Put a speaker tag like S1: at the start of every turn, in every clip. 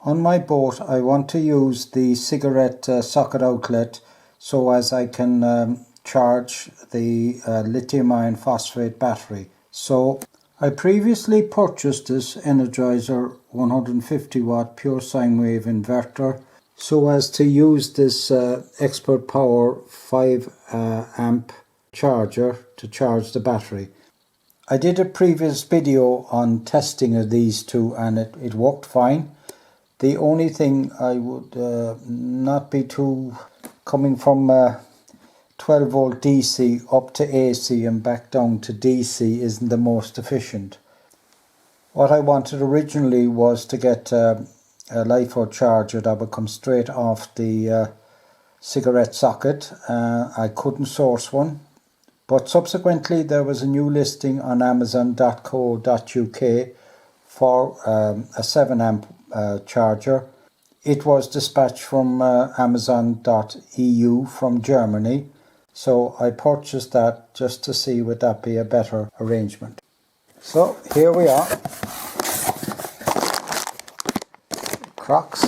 S1: On my boat I want to use the cigarette socket outlet so as I can charge the lithium iron phosphate battery. So I previously purchased this Energizer 150 watt pure sine wave inverter so as to use this Expert Power 5 amp charger to charge the battery. I did a previous video on testing of these two and it worked fine. The only thing I would not be too coming from 12 volt DC up to AC and back down to DC isn't the most efficient. What I wanted originally was to get a LifeP04charger that would come straight off the cigarette socket. I couldn't source one, but subsequently there was a new listing on amazon.co.uk for a 7 amp charger. It was dispatched from amazon.eu from Germany, so I purchased that just to see would that be a better arrangement. So here we are, Crocs,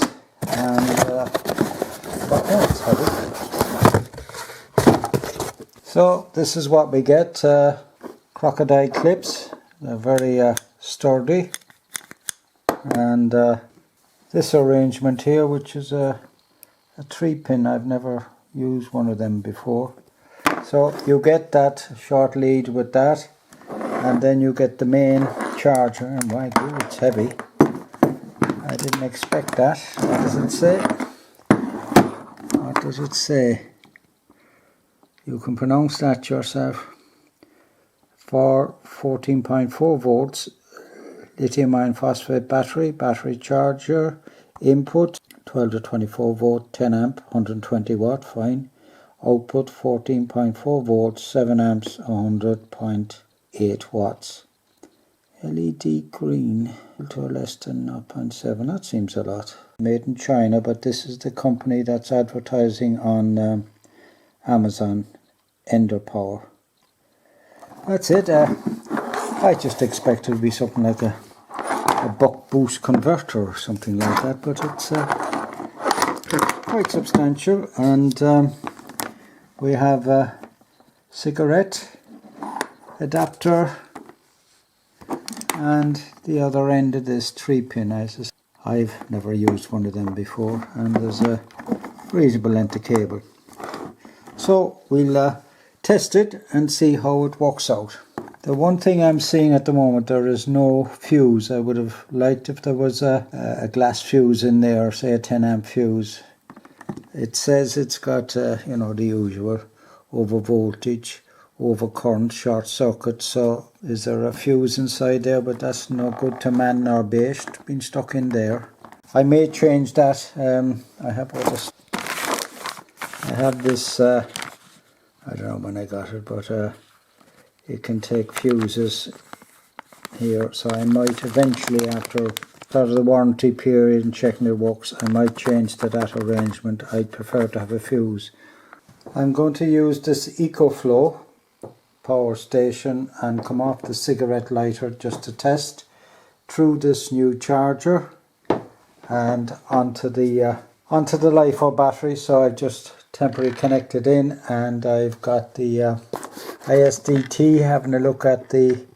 S1: and it's heavy. So this is what we get, crocodile clips. They're very sturdy, and this arrangement here, which is a 3-pin, I've never used one of them before. So you get that short lead with that, and then you get the main charger, and my God, it's heavy. I didn't expect that. What does it say? What does it say? You can pronounce that yourself. For 14.4 volts, lithium iron phosphate battery charger, input 12 to 24 volt, 10 amp, 120 watt, fine. Output 14.4 volts, 7 amps, 100.8 watts. LED green to less than 0.7, that seems a lot. Made in China, but this is the company that's advertising on Amazon, Enerpower. That's it. I just expected it to be something like a buck boost converter or something like that, but it's quite substantial, and we have a cigarette adapter and the other end of this 3-pin. I've never used one of them before, and there's a reasonable length of cable. So we'll test it and see how it works out. The one thing I'm seeing at the moment, there is no fuse. I would have liked if there was a glass fuse in there, say a 10 amp fuse. It says it's got, you know, the usual over voltage, over current, short circuit. So is there a fuse inside there? But that's no good to man nor beast being stuck in there. I may change that. I have this, I don't know when I got it, but it can take fuses here, so I might eventually, after start of the warranty period and checking it works, I might change to that arrangement. I'd prefer to have a fuse. I'm going to use this EcoFlow power station and come off the cigarette lighter just to test through this new charger and onto the LifeP04battery. So I've just temporarily connected in, and I've got the ISDT having a look at the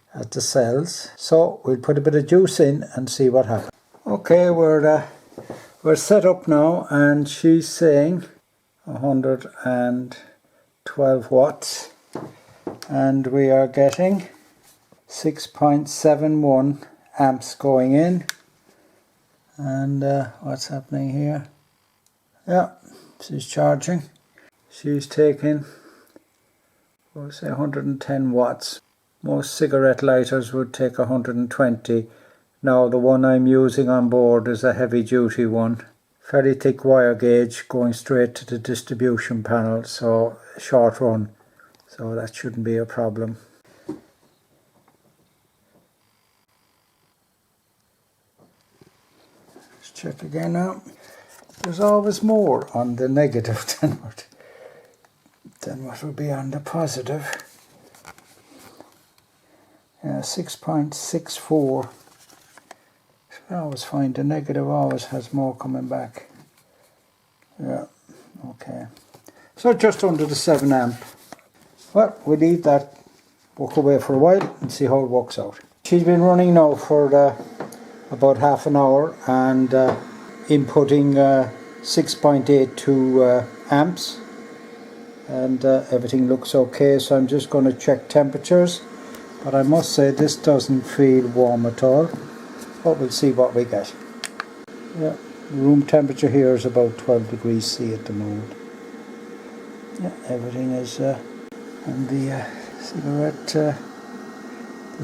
S1: cells. So we'll put a bit of juice in and see what happens. Okay, we're set up now, and she's saying 112 watts, and we are getting 6.71 amps going in. And what's happening here? Yeah, she's charging. She's taking, we'll say 110 watts. Most cigarette lighters would take 120. Now the one I'm using on board is a heavy duty one. Fairly thick wire gauge going straight to the distribution panel, so short run. So that shouldn't be a problem. Let's check again now. There's always more on the negative than what would be on the positive. 6.64. I always find the negative always has more coming back. Yeah, okay. So just under the 7 amp. Well, we'll leave that work away for a while and see how it works out. She's been running now for about half an hour and inputting 6.82 amps, and everything looks okay, so I'm just going to check temperatures, but I must say this doesn't feel warm at all, but we'll see what we get. Yeah, room temperature here is about 12 degrees C at the moment. Yeah, everything is and the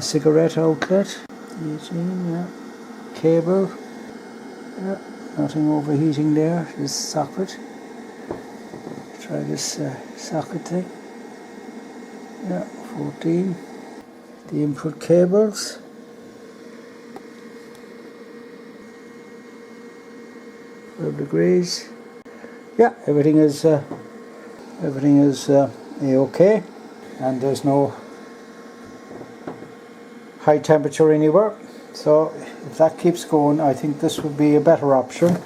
S1: cigarette outlet, yeah, cable, yeah, nothing overheating there. This socket, try this socket thing, yeah, 14. The input cables, degrees. Yeah, everything is okay, and there's no high temperature anywhere. So if that keeps going, I think this would be a better option.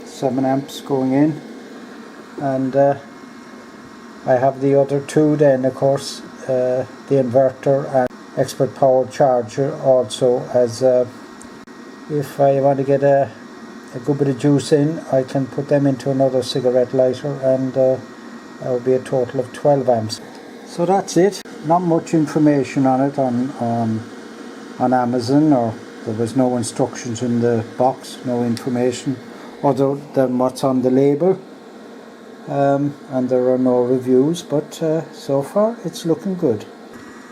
S1: 7 amps going in, and I have the other two then, of course, the inverter and expert power charger also, as if I want to get a good bit of juice in, I can put them into another cigarette lighter, and that will be a total of 12 amps. So that's it. Not much information on it on Amazon, or there was no instructions in the box, no information other than what's on the label, and there are no reviews, but so far it's looking good.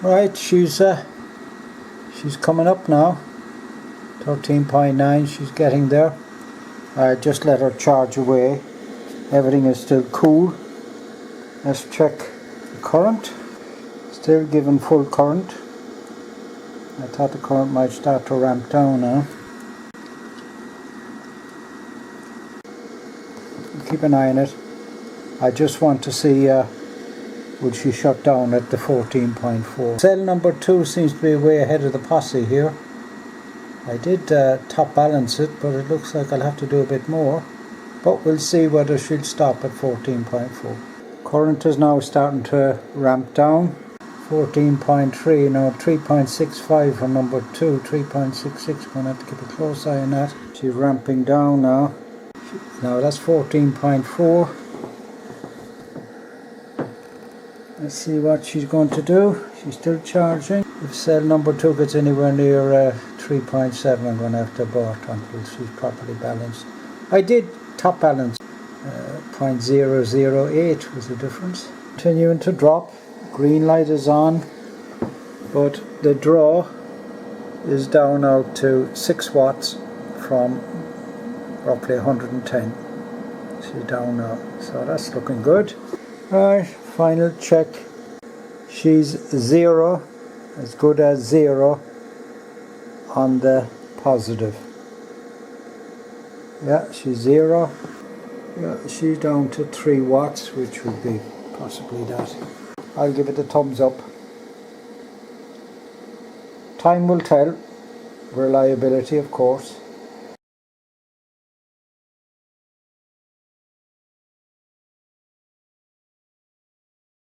S1: Right, she's coming up now, 13.9, she's getting there. I just let her charge away. Everything is still cool. Let's check the current. Still giving full current. I thought the current might start to ramp down now. Keep an eye on it. I just want to see would she shut down at the 14.4. Cell number 2 seems to be way ahead of the posse here. I did top balance it, but it looks like I'll have to do a bit more. But we'll see whether she'll stop at 14.4. Current is now starting to ramp down. 14.3, now 3.65 for number 2, 3.66. Gonna have to keep a close eye on that. She's ramping down now. Now that's 14.4. Let's see what she's going to do. She's still charging. If cell number 2 gets anywhere near 3.7, I'm going to have to abort until she's properly balanced. I did top balance. 0.008 was the difference. Continuing to drop. Green light is on, but the draw is down out to 6 watts from roughly 110. She's down now, so that's looking good. Right, final check. She's 0, as good as 0 on the positive. Yeah, she's 0. Yeah, she's down to 3 watts, which would be possibly that. I'll give it a thumbs up. Time will tell. Reliability, of course.